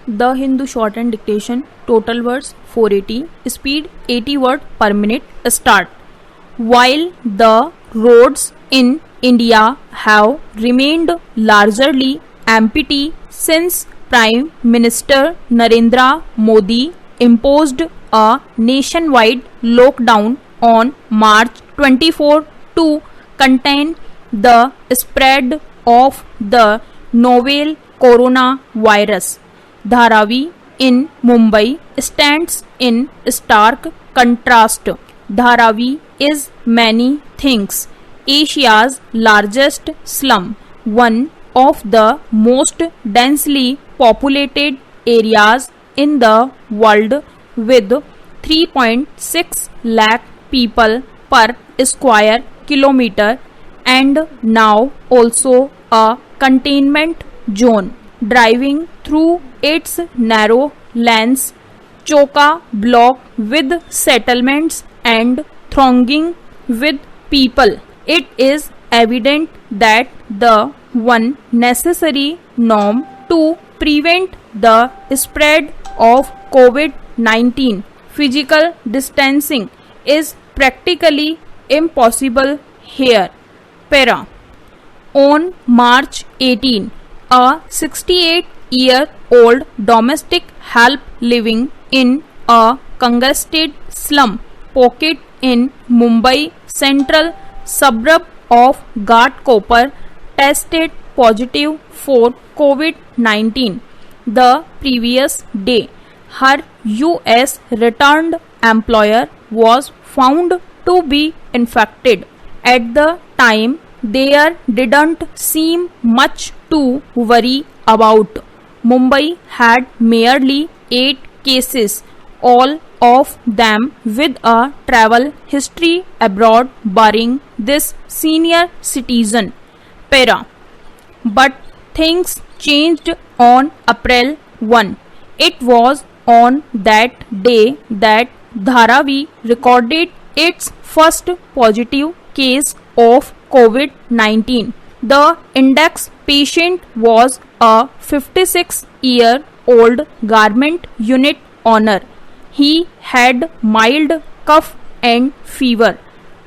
The Hindu shorthand dictation, total words 480, speed 80 word per minute. Start. While the roads in India have remained largely empty since Prime Minister Narendra Modi imposed a nationwide lockdown on March 24 to contain the spread of the novel coronavirus, Dharavi in Mumbai stands in stark contrast. Dharavi is many things: Asia's largest slum, one of the most densely populated areas in the world with 3.6 lakh people per square kilometer, and now also a containment zone. Driving through its narrow lanes, chock-a-block with settlements and thronging with people, it is evident that the one necessary norm to prevent the spread of COVID-19, physical distancing, is practically impossible here. Para. On March 18, a 68-year-old domestic help living in a congested slum pocket in Mumbai central suburb of Ghatkopar tested positive for COVID-19 the previous day. Her US returned employer was found to be infected. At the time, there didn't seem much to worry about. Mumbai had merely 8 cases, all of them with a travel history abroad barring this senior citizen. Para. But things changed on April 1. It was on that day that Dharavi recorded its first positive case of COVID-19. The index patient was a 56-year-old garment unit owner. He had mild cough and fever.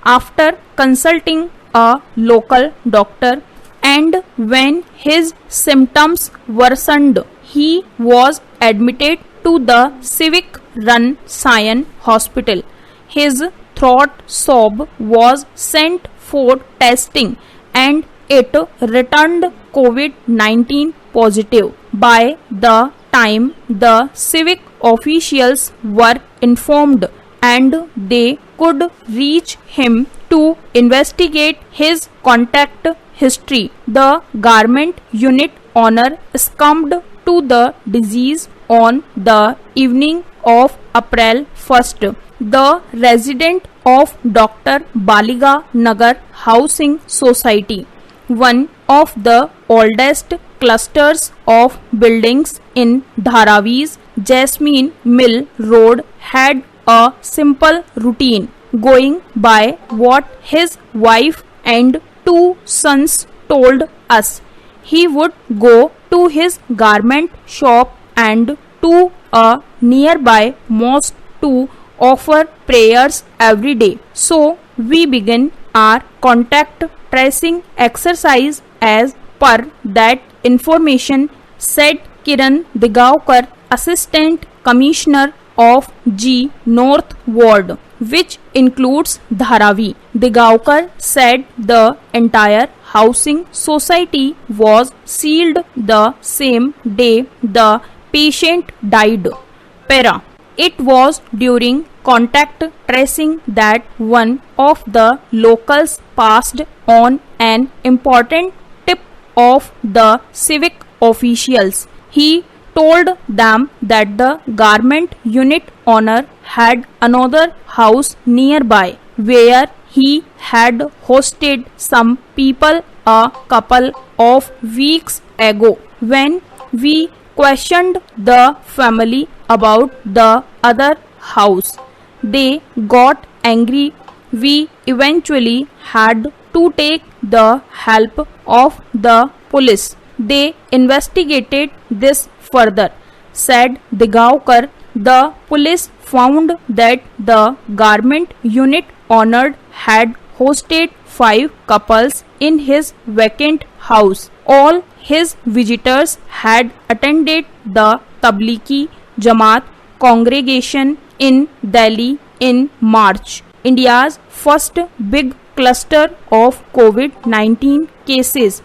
After consulting a local doctor, and when his symptoms worsened, he was admitted to the civic-run Sion Hospital. His throat swab was sent for testing and it returned COVID-19 positive. By the time the civic officials were informed and they could reach him to investigate his contact history, the garment unit owner succumbed to the disease on the evening of April 1st. The resident of Dr. Baliga Nagar Housing Society, one of the oldest clusters of buildings in Dharavi's Jasmine Mill Road, had a simple routine, going by what his wife and 2 sons told us. He would go to his garment shop and to a nearby mosque to offer prayers every day. So we begin our contact tracing exercise as per that information, said Kiran Digaokar, Assistant Commissioner of G North Ward, which includes Dharavi. Digaokar said the entire housing society was sealed the same day the patient died. Para. It was during contact tracing that one of the locals passed on an important tip of the civic officials. He told them that the garment unit owner had another house nearby where he had hosted some people a couple of weeks ago. When we questioned the family about the other house, they got angry. We eventually had to take the help of the police. They investigated this further. said Digawkar, the police found that the garment unit owner had hosted 5 couples in his vacant house. All his visitors had attended the Tablighi Jamaat congregation in Delhi in March, India's first big cluster of COVID-19 cases.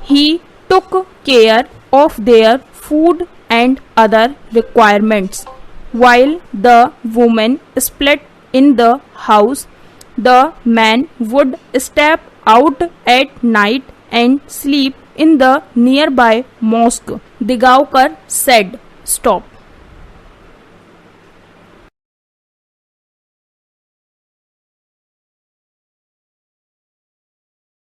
He took care of their food and other requirements. While the woman slept in the house, the man would step out at night and sleep in the nearby mosque. Digawkar said, "Stop."